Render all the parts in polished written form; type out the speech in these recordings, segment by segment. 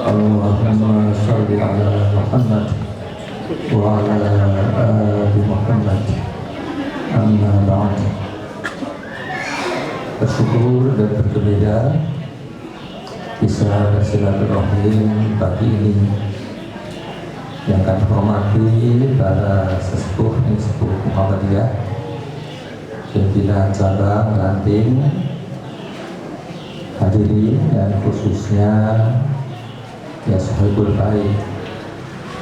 Allahumma sholli ala Muhammad wa ala ali Muhammad. Amma ba'd. Bersyukur dan bergembira bisa bersilaturahim pagi ini yang kami hormati para sesepuh Muhammadiyah, pimpinan cabang, ranting, hadirin dan khususnya ya sahibul baik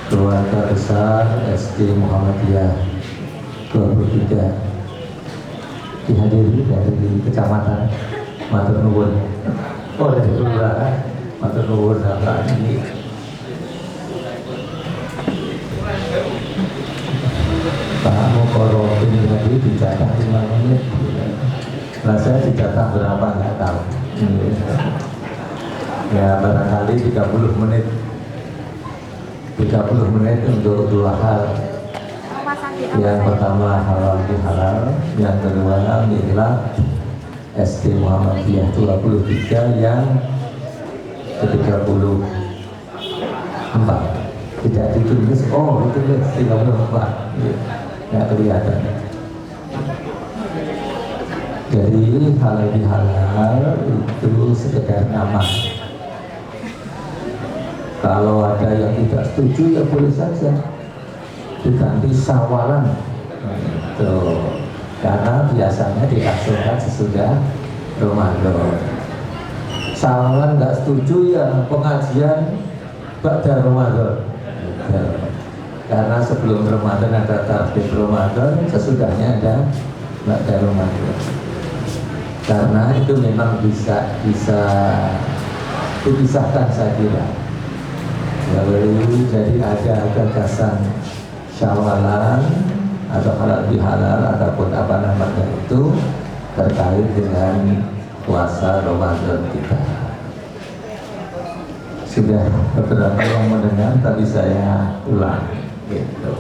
keluarga besar SD Muhammadiyah 23 dihadiri dari kecamatan Matur Nuwun, dari kelurahan Matur Nuwun saat ini. Pak Mukoro ini tadi dicatat 5 menit, nah saya dicatat berapa nggak tahu. Ya barangkali 30 menit untuk dua hal. Yang pertama halal bihalal, yang kedua milad SD Muhammadiyah 23 yang ke-34. Tidak ditulis, oh itu 34, nggak kelihatan. Jadi halal bihalal itu sekedar nama. Kalau ada yang tidak setuju ya boleh saja diganti sawalan, karena biasanya dilaksanakan sesudah Ramadan. Sawalan nggak setuju ya pengajian pada Ramadan, karena sebelum Ramadan ada tartib Ramadan, sesudahnya ada pada Ramadan. Karena itu memang bisa dipisahkan saya kira. Lalu jadi ada gagasan syawalan atau halal bihalal ataupun apa namanya itu terkait dengan puasa Ramadan kita. Sudah beberapa yang mendengar, tapi saya ulang gitu.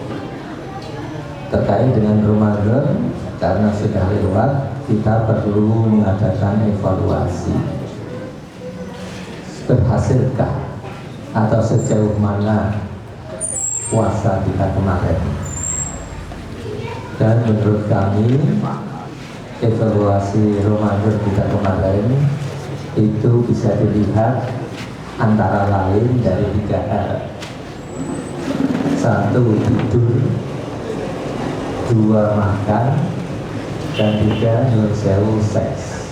Terkait dengan Ramadan, karena sudah lewat, kita perlu mengadakan evaluasi. Berhasilkah atau sejauh mana puasa kita kemarin? Dan menurut kami evaluasi Ramadan kita kemarin itu bisa dilihat antara lain dari 3 hal. 1 tidur, 2 makan, dan 3 nyuwun sewu seks.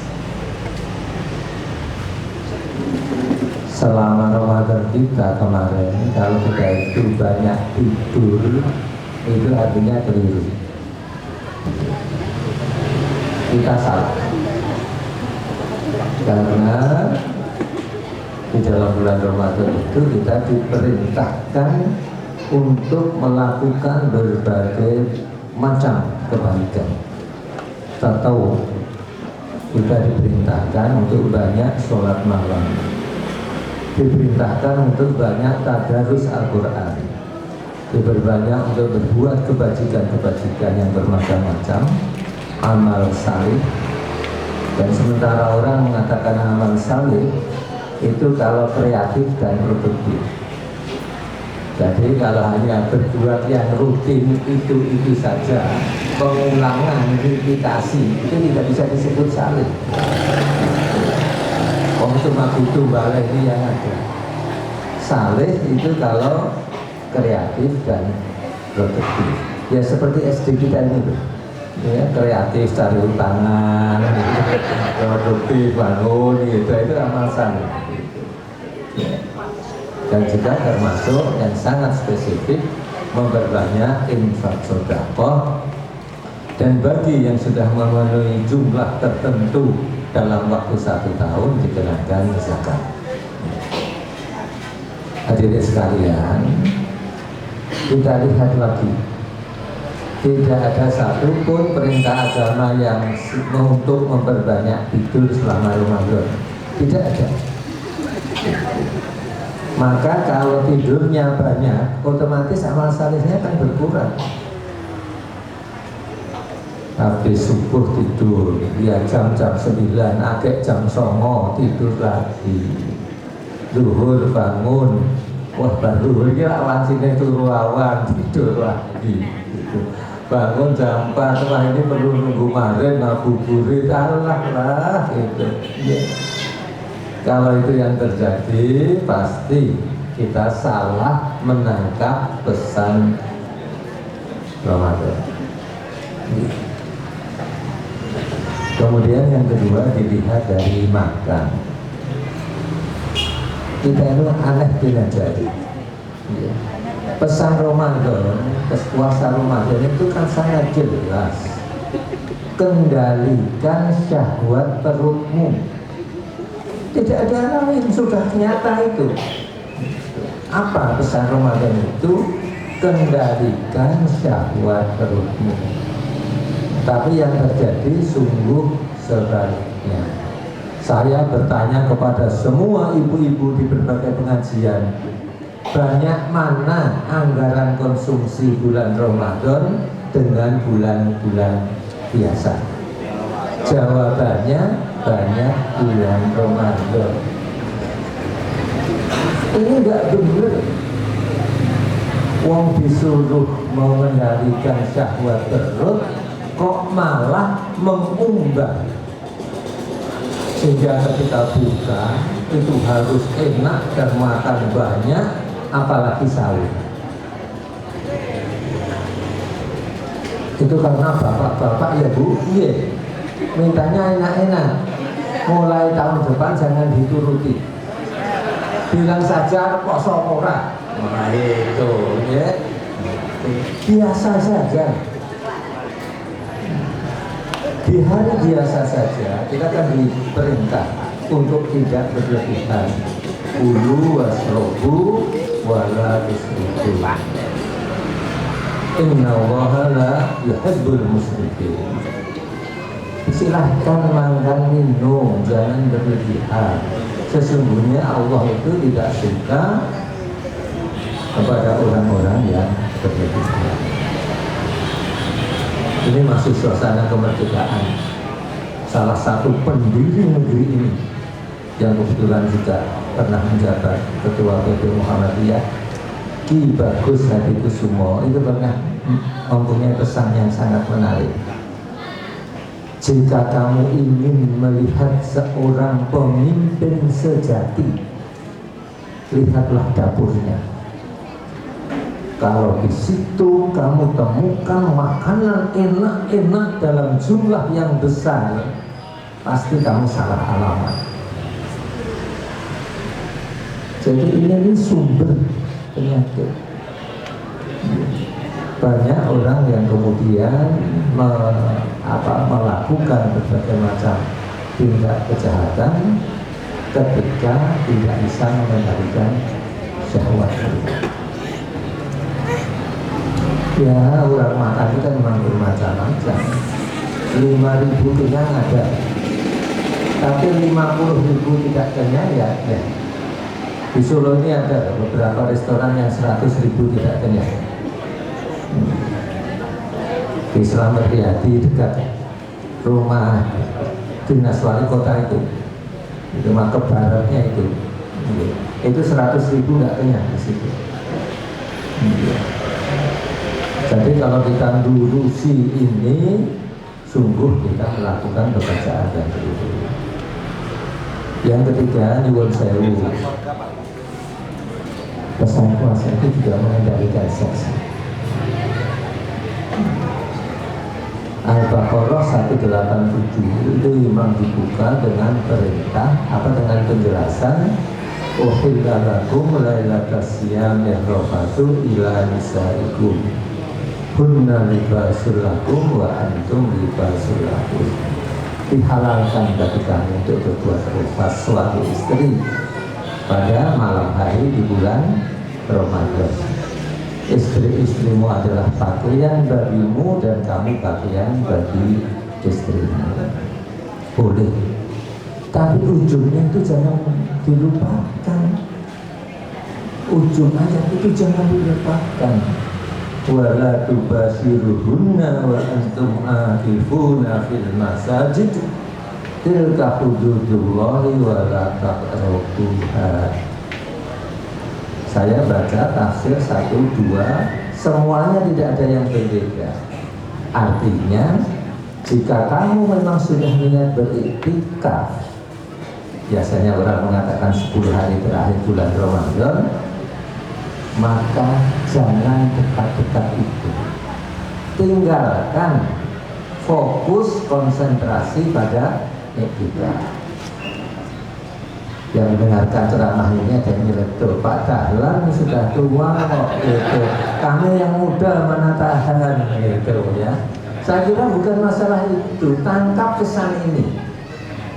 Selama Ramadan kita kemarin, kalau kita itu banyak tidur, itu artinya keliru. Kita salah. Karena di dalam bulan Ramadan itu kita diperintahkan untuk melakukan berbagai macam kebaikan. Kita tahu kita diperintahkan untuk banyak sholat malam, diperintahkan untuk banyak tadarus Al-Quran, diperbanyak untuk berbuat kebajikan-kebajikan yang bermacam-macam, amal salih. Dan sementara orang mengatakan amal salih itu kalau kreatif dan produktif. Jadi kalau hanya berbuat yang rutin itu saja, pengulangan, replikasi, itu tidak bisa disebut salih. Cuma butuh balai ini yang ada. Saleh itu kalau kreatif dan produktif. Ya seperti SD kita ini, ya kreatif cari tangan, produktif bangun, itu amal saleh. Ya. Dan juga termasuk yang sangat spesifik memperbanyak infak sedekah, dan bagi yang sudah memenuhi jumlah tertentu dalam waktu 1 tahun dikenakan zakat. Hadirin sekalian, kita lihat lagi, tidak ada satupun perintah agama yang untuk memperbanyak tidur selama Ramadan. Tidak ada. Maka kalau tidurnya banyak, otomatis amal salihnya akan berkurang. Habis subuh tidur, ya jam 9, agak jam 09 tidur lagi. zuhur bangun, wah baru ini awan sini turu awan tidur lagi gitu. Bangun jam 4, wah ini perlu nunggu maghrib ngabuburit lah gitu ya. Kalau itu yang terjadi pasti kita salah menangkap pesan Ramadan. Kemudian yang kedua dilihat dari makan. Kita itu aneh bila jadi. Pesan Ramadan, puasa Ramadan itu kan sangat jelas. Kendalikan syahwat perutmu. Tidak ada lain, sudah nyata itu. Apa pesan Ramadan itu? Kendalikan syahwat perutmu. Tapi yang terjadi sungguh sebaliknya. Saya bertanya kepada semua ibu-ibu di berbagai pengajian, banyak mana anggaran konsumsi bulan Ramadan dengan bulan-bulan biasa? Jawabannya banyak bulan Ramadan. Ini enggak benar. Wong disuruh mengendalikan syahwat perut, kok malah mengubah, sehingga ketika buka itu harus enak dan makan banyak, apalagi sahur. Itu karena bapak-bapak ya bu, iya, mintanya enak-enak. Mulai tahun depan jangan dituruti. Bilang saja poso ora. Nah itu ya. Biasa saja. Di hari biasa saja kita akan diperintah untuk tidak berlebihan. Kulu wasrobu wala tusrifu. Inna Allaha la yuhibbul musrifin. Silahkan makan minum, jangan berlebihan. Sesungguhnya Allah itu tidak suka kepada orang-orang yang berlebihan. Ini masih suasana kemerdekaan. Salah satu pendiri negeri ini yang kebetulan juga pernah menjabat Ketua PP Muhammadiyah, Ki Bagus Hadikusumo, itu pernah mempunyai pesan yang sangat menarik. Jika kamu ingin melihat seorang pemimpin sejati, lihatlah dapurnya. Kalau di situ kamu temukan makanan enak-enak dalam jumlah yang besar, pasti kamu salah alamat. Jadi ini sumber penyakit. Banyak orang yang kemudian melakukan berbagai macam tindak kejahatan ketika tidak bisa mengendalikan syahwat. Ya, orang makan itu kan memang bermacam-macam. 5.000 kenyang ada, tapi 50.000 tidak kenyang ya. Di Solo ini ada beberapa restoran yang 100.000 tidak kenyang. Di Slamet Riyadi dekat rumah dinas wali kota itu rumah ke baratnya itu 100.000 nggak kenyang di situ. Jadi kalau kita lurusi ini, sungguh kita melakukan pekerjaan yang keliru. Yang ketiga, nyuwun sewu. Pesan puasa itu juga mengendalikan seks. Al-Baqarah 187 itu memang dibuka dengan perintah dengan penjelasan uhilla lakum lailatas siyam rafatu ila nisaikum hunna libasul lakum wa antum libasul lakum. Dihalalkan bagi kamu untuk berbuat rafat suami istri pada malam hari di bulan Ramadan. Istri-istrimu adalah pakaian bagimu dan kamu pakaian bagi istrimu. Boleh, tapi ujungnya itu jangan dilupakan. Ujung ayat itu jangan dilupakan. Wala tubashiruhunna wa antum aakifuna fil masajid tilka hududullahi wa la taqrabuha. Saya baca tafsir 1, 2, semuanya tidak ada yang berbeda. Artinya jika kamu memang sudah niat beriktikaf, biasanya orang mengatakan 10 hari terakhir bulan Ramadan, maka jangan dekat-dekat itu. Tinggalkan, fokus konsentrasi pada iktikaf. Yang mendengarkan ceramah ini ada yang nyeletuk, Pak Dahlan sudah tua kok gitu. Kami yang muda mana tahan gitu ya. Saya kira bukan masalah itu, tangkap pesan ini.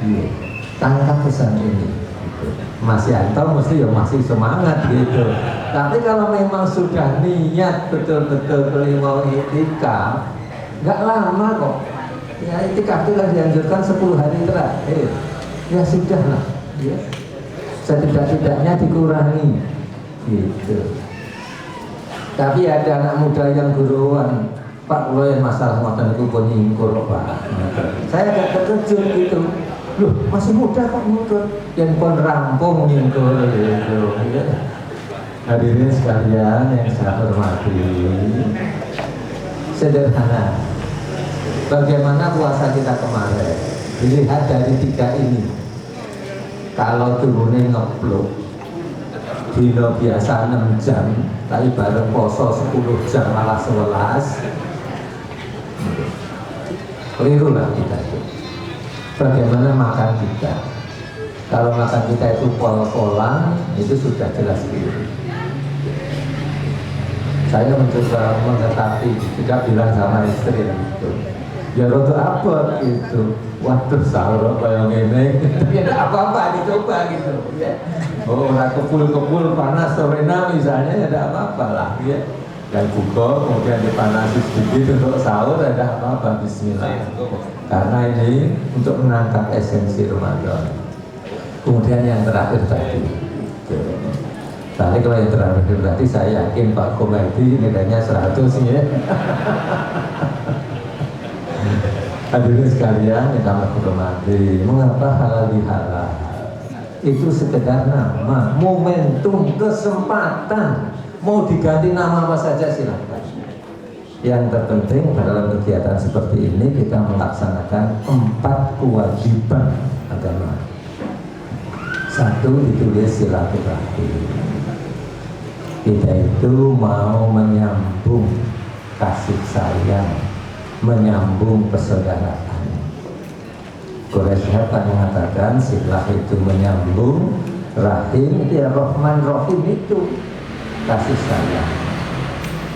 Iya, tangkap pesan ini. Gitu. Mas Yanto mesti ya masih semangat gitu. Tapi kalau memang sudah niat betul-betul mau iktikaf, nggak lama kok. Ya iktikaf itu kan dianjurkan 10 hari terakhir. Ya sudah lah. Ya. Setidak-tidaknya dikurangi gitu. Tapi ada anak muda yang guruan, Pak, lo yang masalah ngoten itu pun nyingkur Pak. Saya agak terkejut gitu. Loh, masih muda kok nyingkur? Yang pun rampung nyingkur gitu ya. Hadirin sekalian yang saya hormati, sederhana. Bagaimana puasa kita kemarin? Dilihat dari 3 ini. Kalau turunnya ngepluk dino biasa 6 jam, tapi bareng poso 10 jam malah 11, keliru lah kita itu. Bagaimana makan kita? Kalau makan kita itu pol-polan, itu sudah jelas keliru. Saya mencoba mengetahui, tidak bilang sama istri gitu, ya rodo apa gitu. Waduh sahur kayak gini, tapi ada apa-apa dicoba gitu ya. Oh, orang kepul-kepul panas sorena misalnya, ada apa-apa lah ya. Dan buka kemudian dipanasi sedikit untuk sahur, ada apa-apa, bismillah. Karena ini untuk menangkap esensi Ramadan. Kemudian yang terakhir tadi, kalau yang terakhir tadi saya yakin Pak Komedi nilainya 100 ya. Hadirin sekalian yang kami hormati, mengapa halal bihalal? Itu sekedar nama, momentum, kesempatan. Mau diganti nama apa saja silahkan. Yang terpenting dalam kegiatan seperti ini kita melaksanakan 4 kewajiban agama. 1, ditulis silaturahmi. Kita itu mau menyambung kasih sayang, menyambung persaudaraan. Quraisy kan mengatakan silah itu menyambung, rahim itu ya Rahman Rahim itu kasih sayang.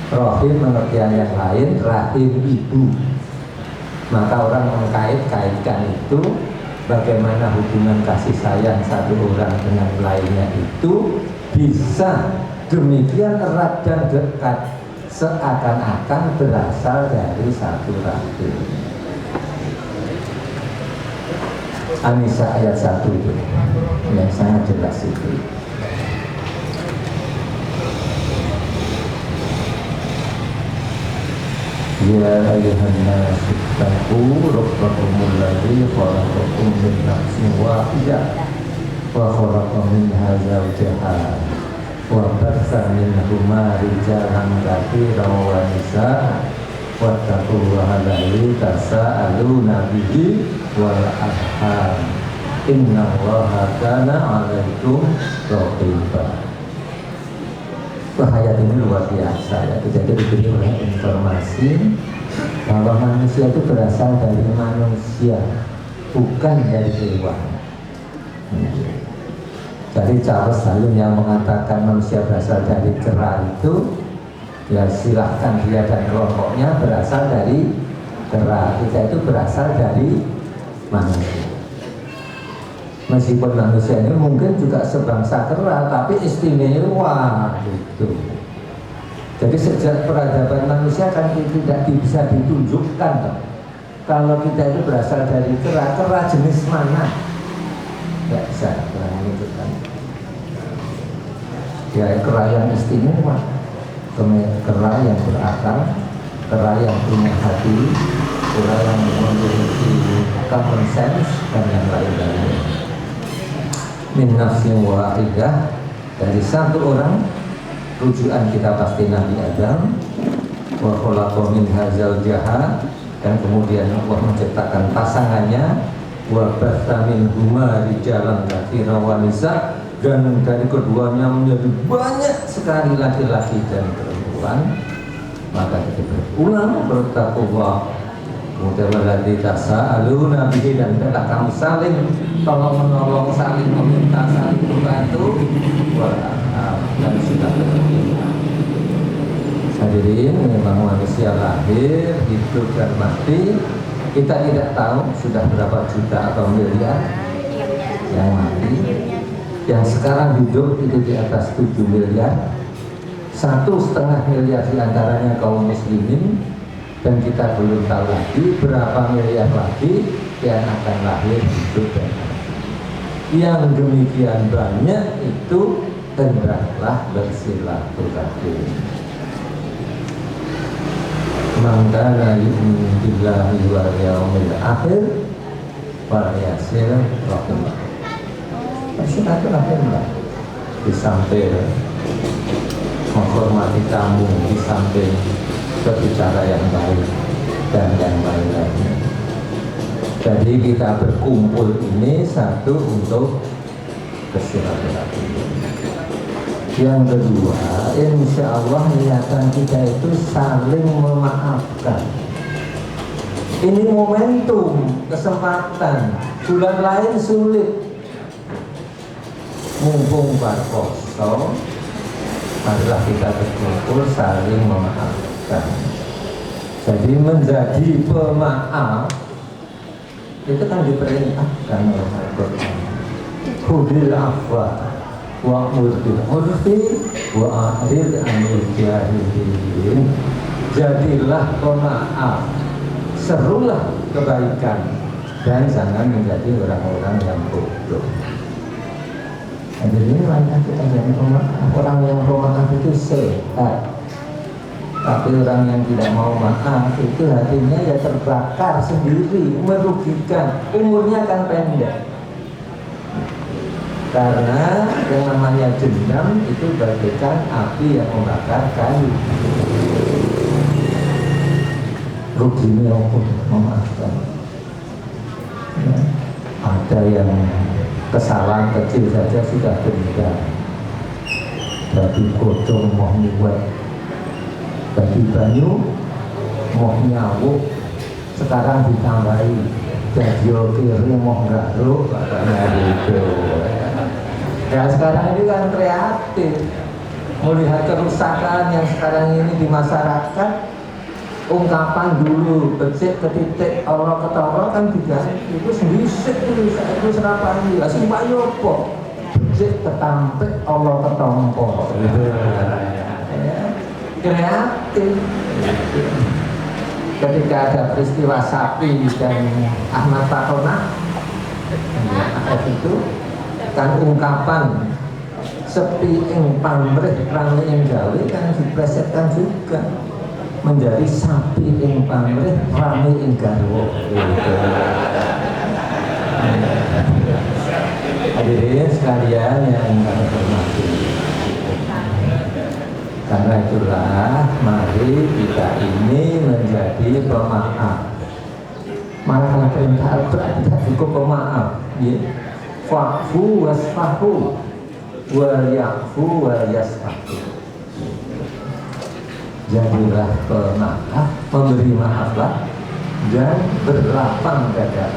Rahim pengertian yang lain, rahim ibu. Maka orang mengkait-kaitkan itu bagaimana hubungan kasih sayang satu orang dengan lainnya itu bisa demikian erat dan dekat, seakan-akan berasal dari satu rahim. An-Nisa ayat 1 itu yang sangat jelas itu. Ya ayuhan nasu ittaqu rabbakumul ladzi khalaqakum min nafsin wahidah wa khalaqa minha zawjaha wa batha minhuma rijalan katsiran wa nisaa wattaqullaha allazi tasaaluna bihi wal arham innallaha kana 'alaikum raqiba. Ayat ini luar biasa ya. Jadi diberi oleh informasi bahwa manusia itu berasal dari manusia, bukan dari hewan. Jadi Charles Darwin yang mengatakan manusia berasal dari kera itu, ya silahkan dia dan kelompoknya berasal dari kera. Kita itu berasal dari manusia. Meskipun manusia ini mungkin juga sebangsa kera, tapi istimewa gitu. Jadi sejak peradaban manusia kan tidak bisa ditunjukkan toh. Kalau kita itu berasal dari kera, kera jenis mana? Tidak bisa menunjukkan. Ya kera yang istimewa, kera yang berakal, kera yang punya hati, kera yang memiliki common sense dan yang lain-lain. Min nafsin wahidah, dari satu orang rujukan kita pasti Nabi Adam. Wa khalaqa minha zawjaha, dan kemudian Allah menciptakan pasangannya. Wa batha minhuma rijalan katsiran wa nisa, dan dari keduanya menjadi banyak sekali laki-laki dan perempuan. Maka kita berulang bertakwa kemudian walladzi tasaaluna bihi, dan hendaklah kamu saling tolong menolong, saling meminta, saling membantu. Dan sudah terjadi. Hadirin, memang manusia lahir, hidup dan mati. Kita tidak tahu sudah berapa juta atau miliar yang mati. Yang sekarang hidup itu di atas 7 miliar. 1,5 miliar diantaranya kaum muslimin, dan kita belum tahu lagi berapa miliar lagi yang akan lahir, hidup dan mati. Yang demikian banyak itu hendaklah bersilaturahim. Man kana yu'minu billahi wal yawmil akhir falyasil rahimah. Bersilaturahimlah, di samping menghormati tamu, di samping berbicara yang baik dan yang lain-lainnya. Jadi kita berkumpul ini satu untuk bersilaturahim. Yang kedua, insya Allah niatan kita itu saling memaafkan. Ini momentum, kesempatan. Bulan lain sulit, mumpung berposo, marilah kita berkumpul saling memaafkan. Jadi menjadi pemaaf itu kan diperintahkan oleh Al-Quran. Khudil afwa wa'mur bil urfi wa'rid 'anil jahilin. Jadilah pemaaf, serulah kebaikan, dan jangan menjadi orang-orang yang bodoh. Jadi marilah kita jadi pemaaf. Orang yang pemaaf itu sehat. Tapi orang yang tidak mau maaf itu hatinya ya terbakar sendiri, merugikan, umurnya akan pendek. Karena yang namanya dendam itu bagaikan api yang membakar kayu. Ruginya pun memaafkan. Ya, ada yang kesalahan kecil saja sudah dendam. Jadi godong mau nyuwek, bagi banyu mau nyawuk, sekarang ditambahi jadi kiri mau garuk, katanya gitu. Ya sekarang ini kan kreatif, melihat kerusakan yang sekarang ini di masyarakat. Ungkapan dulu becik ketitik Allah ketara kan diganti itu sendisik itu serapani lah sing payopo becik ketampik Allah ketompo gitu ya. Kreatif. Ketika ada peristiwa Sapi dan Ahmad Fatona itu kan ungkapan sepi ing pamrih rame ing gawe kan diplesetkan juga menjadi sapi ing pamrih rame ing garwa. Hadirin sekalian yang kami hormati, karena itulah mari kita ini menjadi pemaaf. Malah karena perintah Al-Quran tidak cukup pemaaf, ya. Fa'fu wasfahu wa ya'fu wa yasfahu. Jadilah pemaaf, memberi maaflah, dan berlapang dada.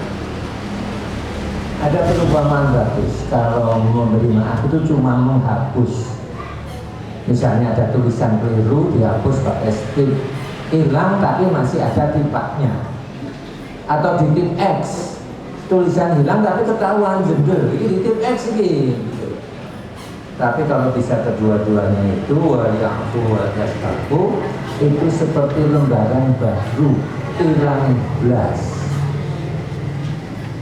Ada perumpamaan bagus, kalau memberi maaf itu cuma menghapus. Misalnya ada tulisan keliru, dihapus pakai stick, hilang tapi masih ada tipaknya. Atau di tip X, tulisan hilang tapi ketahuan jendel, ini tip X ini. Tapi kalau bisa kedua-duanya itu wa'yafu wa'yasfahu, itu seperti lembaran baru, hilang belas.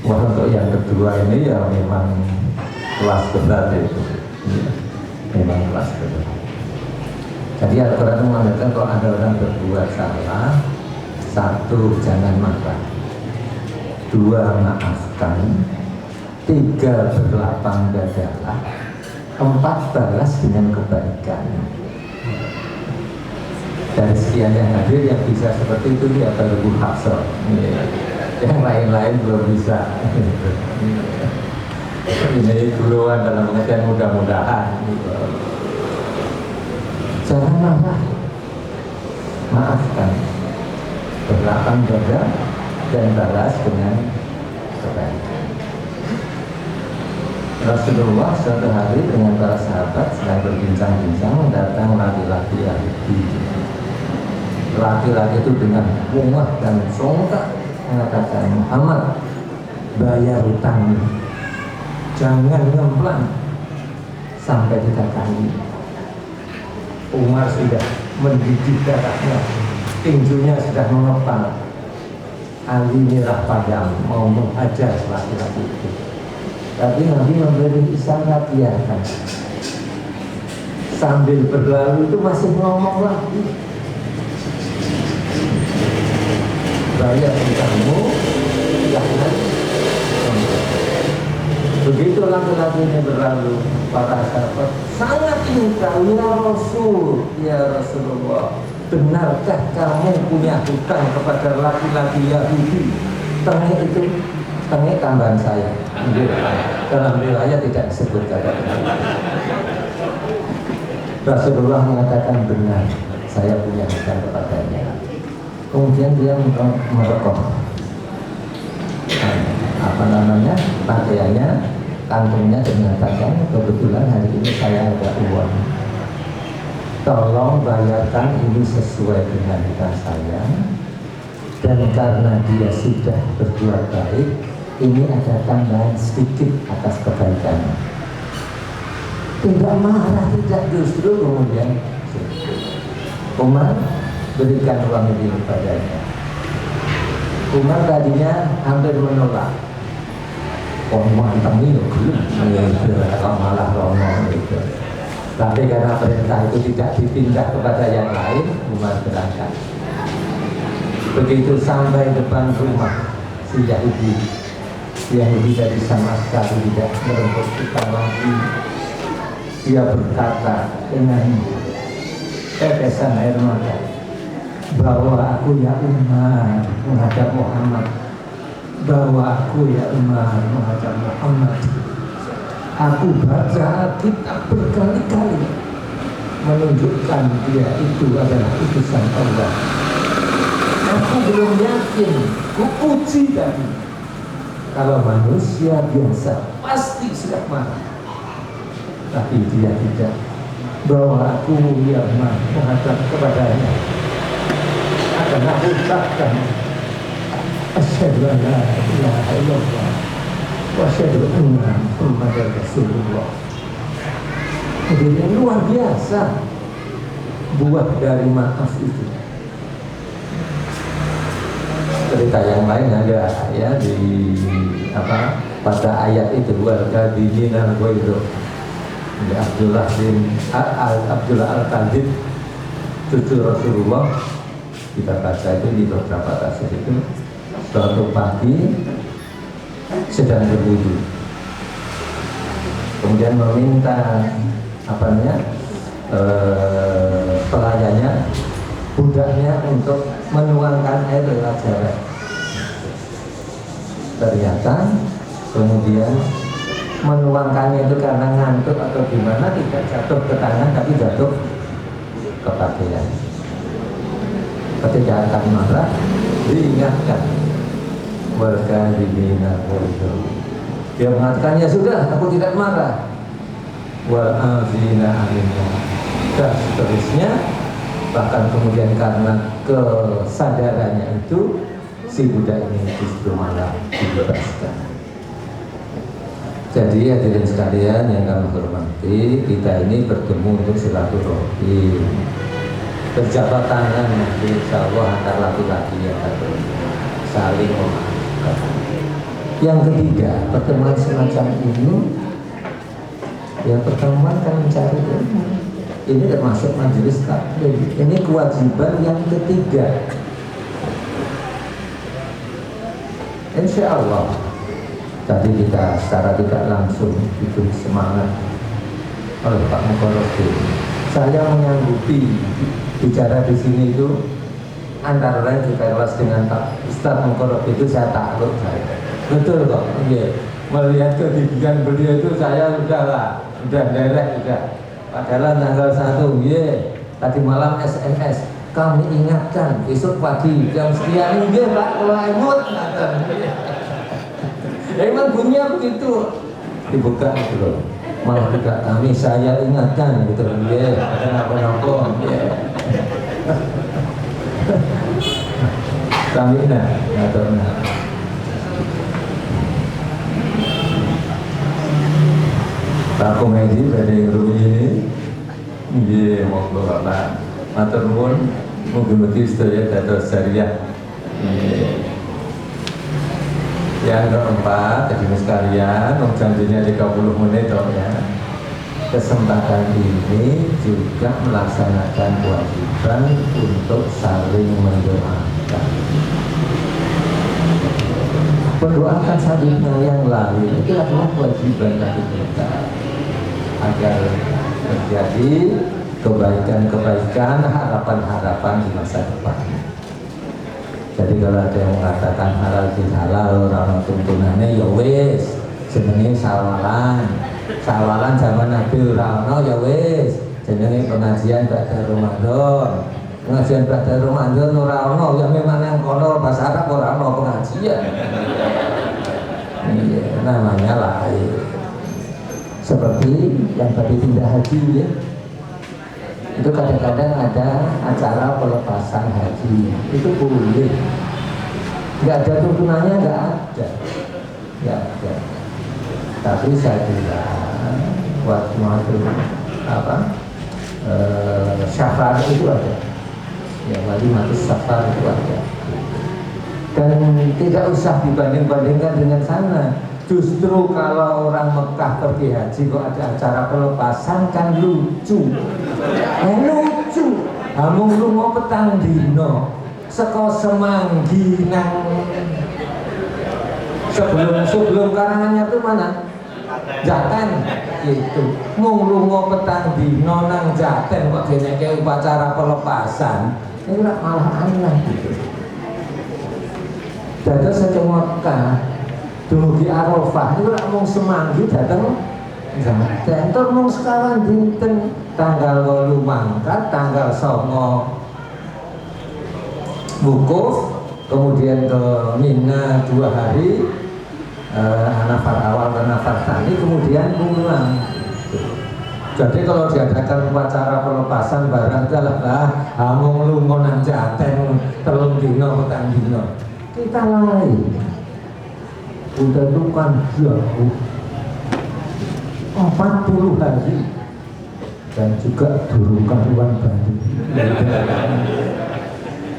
Wah, untuk yang kedua ini ya memang kelas berat itu, memang kelas berat. Jadi Al-Quran mengatakan kalau ada orang berbuat salah, 1, jangan marah, 2, maafkan, 3, berlapang dadalah, 4, balas dengan kebaikan. sekian yang hadir yang bisa seperti itu ya baru Bu Hafsah. Yang lain-lain belum bisa. Ini guruan dalam pengertian mudah-mudahan. Jangan marah, maafkan, berlapang dada dan balas dengan kebaikan. Rasulullah suatu hari dengan para sahabat sedang berbincang-bincang, datang laki-laki Yahudi. Laki-laki itu dengan bunga dan songkak mengatakan, Muhammad, bayar hutang, jangan ngemplang sampai 3 kali. Umar sudah mendidih darahnya, tinjunya sudah mengepal. Ali merah padam mau menghajar laki-laki itu. Tapi Nabi memberi isyarat, biarkan. Sambil berlalu itu masih ngomong lagi, bayar hutangmu, jangan. Begitu laki-laki ini berlalu, para sahabat sangat ingin tahu, ya Rasul, ya Rasulullah, benarkah kamu punya hutang kepada laki-laki Yahudi? Tengah itu, tengah tambahan saya. Dalam riwayat tidak disebut kata Rasulullah mengatakan benar, saya punya hutang kepadanya. Kemudian dia merekoh pakaiannya, kantongnya, dan mengatakan, kebetulan hari ini saya ada uang, tolong bayarkan ini sesuai dengan hutang saya. Dan karena dia sudah berbuat baik, ini ada tambahan sedikit atas kebaikan. Tidak marah, tidak, justru kemudian Umar berikan uang ini kepadanya. Umar tadinya hampir menolak. Mantap ini belum, malah rono itu. Tapi karena perintah itu tidak dipindah kepada yang lain, Umar berangkat. Begitu sampai depan rumah si Yahudi dari sama sekali tidak merengkuh kita lagi. Dia berkata dengan tetesan air mata, bawa aku ya Umar menghadap Muhammad, bawa aku ya Umar menghadap Muhammad. Aku baca kitab berkali-kali menunjukkan dia itu adalah utusan Allah. Aku belum yakin, kupuji tadi. Kalau manusia biasa pasti sudah marah, tapi dia tidak. Bawa aku ya Umar menghadap kepadanya, akan aku ucapkan asyhadu an la ilaha illallah wa asyhadu anna Muhammadar Rasulullah. Jadi yang luar biasa buah dari maaf itu. Cerita yang lain ada ya di pada ayat itu, warga dinan itu Abdullah Al-Khalid, cucu Rasulullah. Kita baca itu di beberapa tafsir itu. Suatu pagi sedang berwudu, kemudian meminta pelayannya, budaknya untuk menuangkan air lewat jarak. Ternyata kemudian menuangkannya itu karena ngantuk atau gimana, tidak jatuh ke tangan tapi jatuh ke pakaian. Ketika akan marah, diingatkan, warga dibina. Dia mengatakan, ya sudah, aku tidak marah. Wa'afina alimah. Dan seterusnya. Bahkan kemudian karena kesadarannya itu, si budak ini justru malah dibebaskan. Jadi hadirin sekalian yang kami hormati, kita ini bertemu untuk silaturahim, berjabat tangan nanti insya Allah antar laki-laki yang saling memaafkan. Yang ketiga, pertemuan semacam ini, ya pertemuan kan mencari ilmu. Ini termasuk majelis taklim. Ini kewajiban yang ketiga. Insya Allah tadi kita secara tidak langsung diberi semangat oleh Pak Mukhorofin. saya menyanggupi bicara di sini itu antara lain juga kelas dengan Pak Ustadz Mukarrab itu saya takluk saya. Betul kok, iya. Melihat kegigihan beliau itu saya udah derek juga. Padahal tanggal 1, iya. Tadi malam SMS, kami ingatkan besok pagi jam sekian, iya Pak, kalau emut. Emang bunyinya begitu. Dibuka gitu loh. Malah juga kami saya ingatkan gitu, iya. Kenapa-napa, iya. Kami atau Pak Komedi dari Rumi ini, iya, monggo Bapak, matur nuwun, mugi-mugi sedaya dados jariah. Yang keempat, jadi sekalian, janjinya 30 menit dong ya. Kesempatan ini juga melaksanakan kewajiban untuk saling mendoakan. Mendoakan saling yang lain itu adalah kewajiban bagi kita agar terjadi kebaikan-kebaikan, harapan-harapan di masa depan. Jadi kalau ada yang mengatakan halal halal orang tuntunannya ya wis jenenge sawalan zaman Nabi Rano ya wis jenenge pengajian pada Ramadan. Pengajian pada Ramadan ora ono ya memang yang kono bahasa Arab ora ono pengajian. Iya, namanya lain. Seperti yang tadi pindah haji ya. Itu kadang-kadang ada acara pelepasan haji, itu boleh. Nggak ada tuntunannya, nggak ada. Tapi saya bilang waktu syafar itu ada. Ya, wali mati syafar itu ada. Dan tidak usah dibanding-bandingkan dengan sana. Justru kalau orang Mekah pergi haji kok ada acara pelepasan kan lucu. Lucu. Hamung lu mau petang dino seko Semanggi nang sebelum Karanganyar itu mana? Jaten gitu. Mung lu mau petang dino nang Jaten kok dene ke upacara pelepasan. Ini malah aneh gitu. Dados saking Mekah dumugi Arafah itu lak mung Semanggi dateng Jaten. Tur mung sekawan dinten tanggal 8 mangkat, tanggal 9 wukuf, kemudian ke Mina 2 hari, nafar awal dan nafar tani, kemudian pulang. Jadi kalau diadakan upacara pelepasan barang adalah hamung lungo nang Jaten telung dino petang dino. Kita lain. Udah itu kan jauh 40 hari dan juga durung karuan bantu.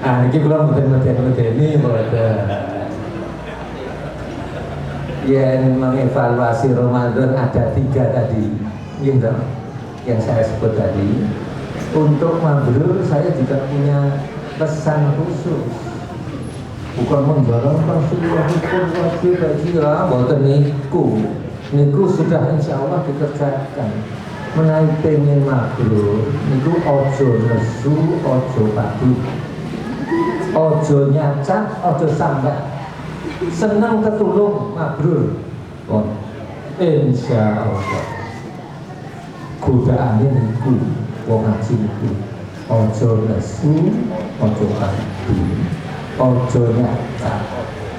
Ini belum ini yang mengevaluasi Ramadan ada 3 tadi, gitu, yang saya sebut tadi. Untuk mabrur saya juga punya pesan khusus. Bukan menjalankan sebuah hukum wajib bagi bahkan niku sudah insya Allah dikerjakan. Menaik pengen mabrur niku ojo nesu, ojo padu, ojo nyacat, ojo sambat, senang ketulung mabrur. Insya Allah godaannya niku wong ngaji niku ojo nesu, ojo padu, ojo nyata,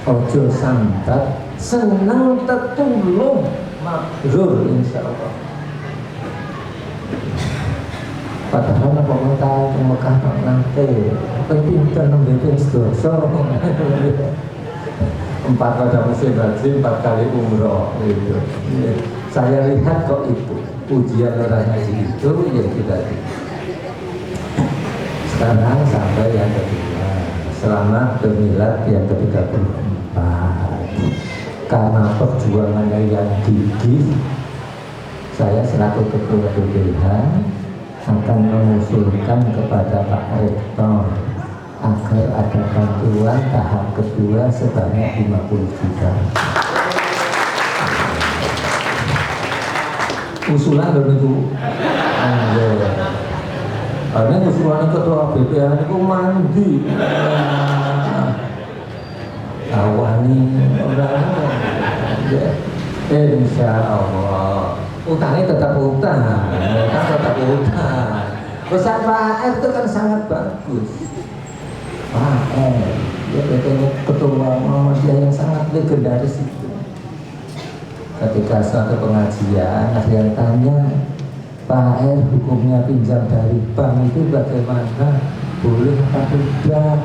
ojo sambat, senang tetulung mabrur insya Allah. Padahal apa mentah ke Mekah nanti pinter nembetin sedoso 4 pada musim haji, 4 kali umroh gitu. Saya lihat kok itu ujian orang haji itu yang kita sekarang sampai yang kedua, selamat bermilad yang ke-34. Karena perjuangannya yang gigih, saya selaku ketua BPH akan mengusulkan kepada Pak Rektor agar ada bantuan tahap kedua sebanyak 50 juta. Usulan dulu itu Ini usulannya ketua BPH itu mandi. Awani orang ya. Insya Allah utangnya tetap utang tetap utang. Pesan Pak R itu kan sangat bagus. Pak R dia katanya ketua Muhammadiyah yang sangat legendaris itu. Ketika suatu pengajian ada yang tanya, Pak R hukumnya pinjam dari bank itu bagaimana, boleh apa tidak?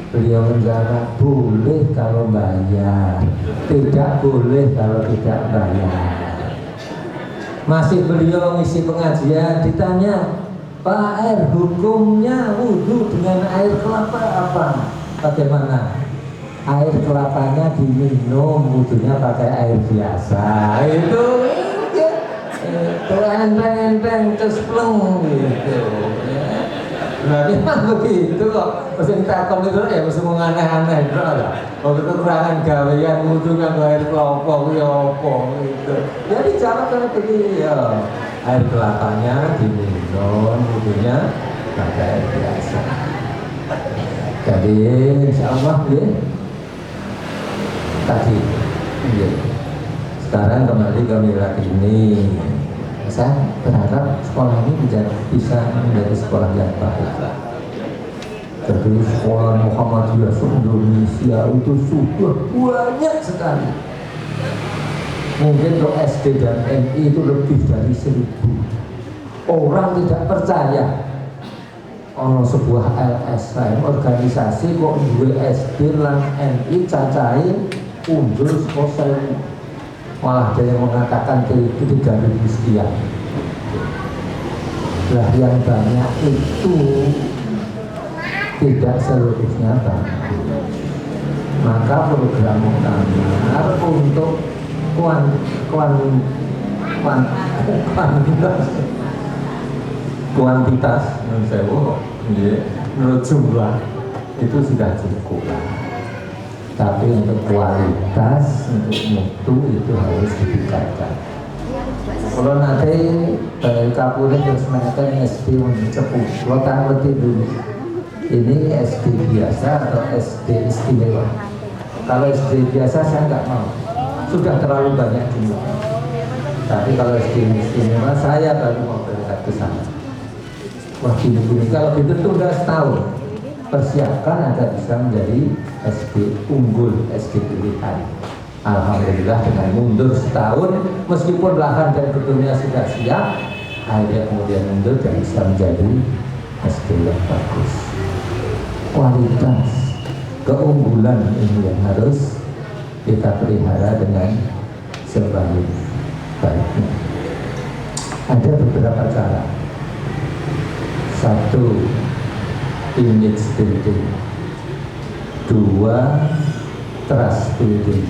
Beliau menjawab, boleh kalau bayar, tidak boleh kalau tidak bayar. Masih beliau ngisi pengajian ditanya, Pak R hukumnya wudhu dengan air kelapa apa? Bagaimana? Air kelapanya diminum, wudhunya pakai air biasa. Itu enteng-enteng cespleng gitu ya. Nah memang begitu kok. Mesti takon itu ya mesti menganeh-aneh lah. Kalau kekurangan gawean wudhu nganggo air kelapa kuwi apa gitu. Ya dijawab kan begini ya. Air kelapanya diminum, wudhunya pakai air biasa. Jadi insya Allah ya tadi ya. Sekarang kembali ke Mirak ini, saya berharap sekolah ini bisa menjadi sekolah yang baik. Jadi sekolah Muhammadiyah se-Indonesia itu sudah banyak sekali. Mungkin untuk SD dan MI itu lebih dari 1000. Orang tidak percaya ono sebuah LSM organisasi kok dua SD lan MI cacai undur sekolah. Malah ada yang mengatakan itu 3.000 sekian. Lah yang banyak itu tidak seluruhnya bagus. Maka program utama untuk kuantitas menurut jumlah itu sudah cukup. Tapi untuk kualitas, untuk mutu itu harus ditingkatkan. Kalau nanti dari Kapolres terus menaikkan SD untuk cepu, kalau tak ngerti dulu ini SD biasa atau SD istimewa. Kalau SD biasa saya nggak mau, sudah terlalu banyak jumlah. Tapi kalau SD istimewa saya baru mau berangkat ke sana. Wah gini-gini, kalau gitu tunda setahun. Persiapkan agar bisa menjadi SD unggul, SD pilihan. Alhamdulillah dengan mundur setahun, meskipun lahan dan gedungnya sudah siap, akhirnya kemudian mundur dan bisa menjadi SD yang bagus. Kualitas, keunggulan ini yang harus kita pelihara dengan sebaik-baiknya. Ada beberapa cara. Satu, image building. 2, trust building.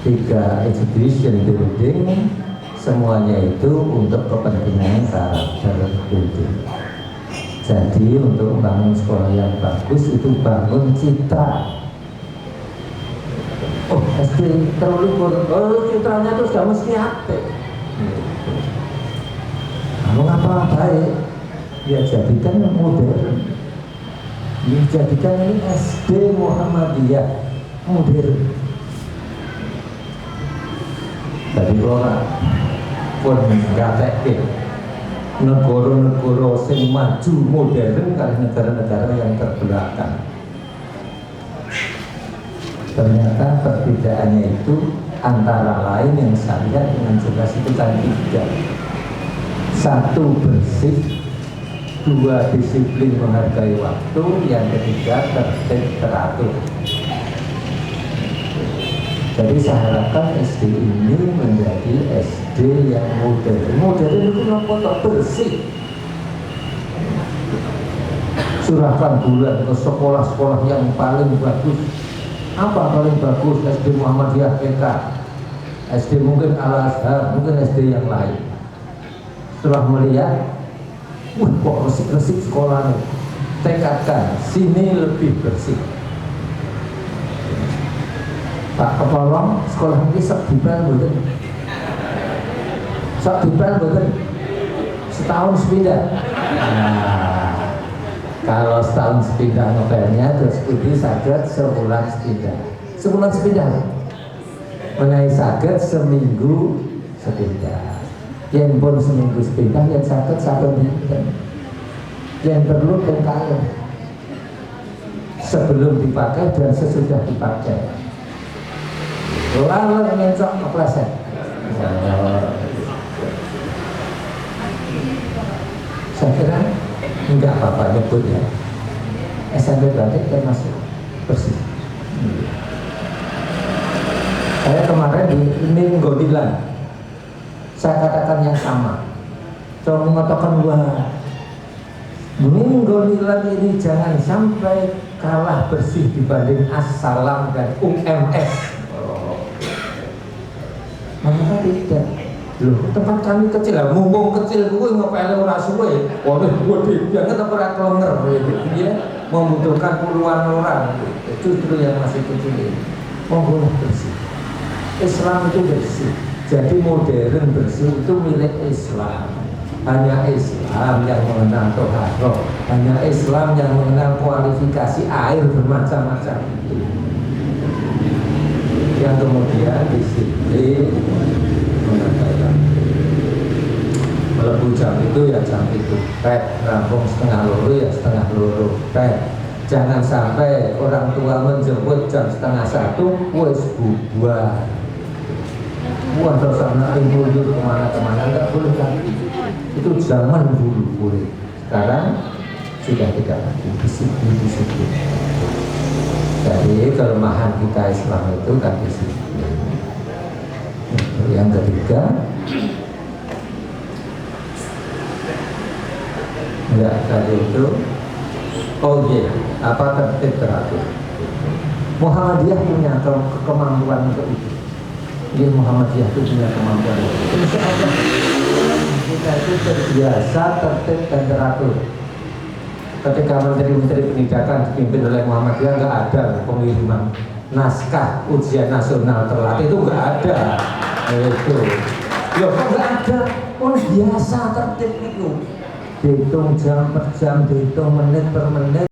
3, education building. Semuanya itu untuk kepentingan karakter building. Jadi untuk membangun sekolah yang bagus itu bangun citra. Oh SD terlalu citranya itu sudah mesti apik. Kamu apa baik? Ya jadikan modern. Dijadikan ini SD Muhammadiyah modern. Dari orang pun nggak negara-negara yang maju modern kali negara-negara yang terbelakang. Ternyata perbedaannya itu antara lain yang saya lihat dengan jelas itu kan 3. 1 bersih, 2 disiplin menghargai waktu, yang ketiga tertib teratur. Jadi saya harapkan SD ini menjadi SD yang modern. Modern itu apa? Bersih. Curahkan bulan ke sekolah-sekolah yang paling bagus. Apa paling bagus? SD Muhammadiyah PK, SD mungkin Al-Azhar, mungkin SD yang lain. Setelah melihat, kok resik-resik sekolahnya, tekadkan sini lebih bersih. Pak Kepala sekolah ini sak dipel betul, sak dipel betul, setahun sepindah. Nah, setahun sepindah ngepelnya, terus putih saged sebulan sepindah. Sebulan sepindah. Menaik saged seminggu sepindah. Yang pun seminggu sepindah, yang saged saben dinten. Yang perlu kain sebelum dipakai dan sesudah dipakai. Lalu ngencok kepleset. Saya kira enggak apa-apa nyebut ya. SMP batik termasuk bersih. Saya kemarin di Ninggodilan, saya katakan yang sama. Coba mengatakan wah, Ninggodilan ini jangan sampai kalah bersih dibanding As-Salam dan UMS. Mengapa tidak? Loh, tempat kami kecil lah, mumpung kecil gue ngepel ora suwe. Waduh, gede banget apa ora klonger gitu. Dia membutuhkan puluhan orang. Justru yang masih kecil ini boleh bersih. Islam itu bersih. Jadi modern bersih itu milik Islam. Hanya Islam yang mengenal toharoh, hanya Islam yang mengenal kualifikasi air bermacam-macam itu. Yang kemudian disiplin mengatakan melebu jam itu ya jam itu, rampung setengah loro ya setengah loro, jangan sampai orang tua menjemput jam setengah satu wes bubar. Wah, sana ibu-ibu kemana-kemana nggak boleh lagi. Itu zaman dulu boleh. Sekarang sudah tidak lagi disiplin. Jadi kelemahan kita Islam itu kan disiplin. Yang ketiga, enggak tadi itu. Oh iya, apa tertib teratur? Muhammadiyah punya kemampuan untuk itu. Jadi Muhammadiyah itu punya kemampuan. Insya Allah kita itu terbiasa tertib dan teratur. Ketika menteri-menteri pendidikan dipimpin oleh Muhammadiyah nggak ada pengiriman naskah ujian nasional telat, itu nggak ada. Itu, loh kok nggak ada? Oh biasa tertib itu. Dihitung jam per jam, dihitung menit per menit.